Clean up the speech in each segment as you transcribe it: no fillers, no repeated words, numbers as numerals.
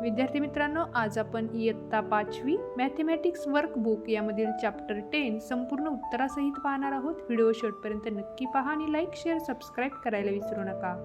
विद्यार्थी मित्रांनो, आज आपण इयत्ता 5वी मॅथेमॅटिक्स वर्कबुक यामधील चॅप्टर 10 संपूर्ण उत्तरासहित पाहणार आहोत. व्हिडिओ शेवटपर्यंत नक्की पहा आणि लाईक, शेअर, सबस्क्राईब करायला विसरू नका.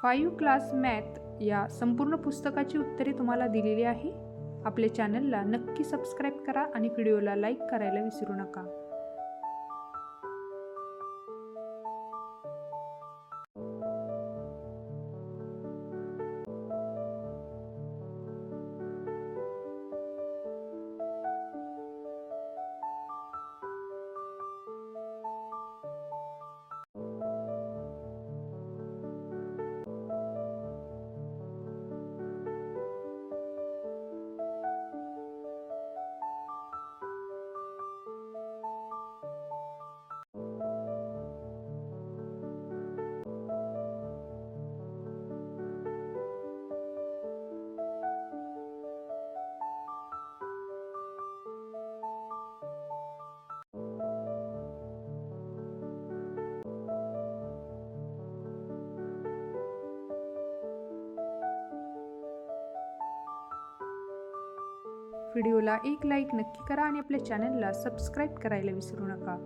फाईव्ह क्लास मॅथ या संपूर्ण पुस्तकाची उत्तरे तुम्हाला दिलेली आहे. आपल्या चॅनलला नक्की सबस्क्राईब करा आणि व्हिडिओला लाईक करायला विसरू नका. व्हिडिओला एक लाईक नक्की करा आणि आपल्या चॅनलला सबस्क्राईब करायला विसरू नका.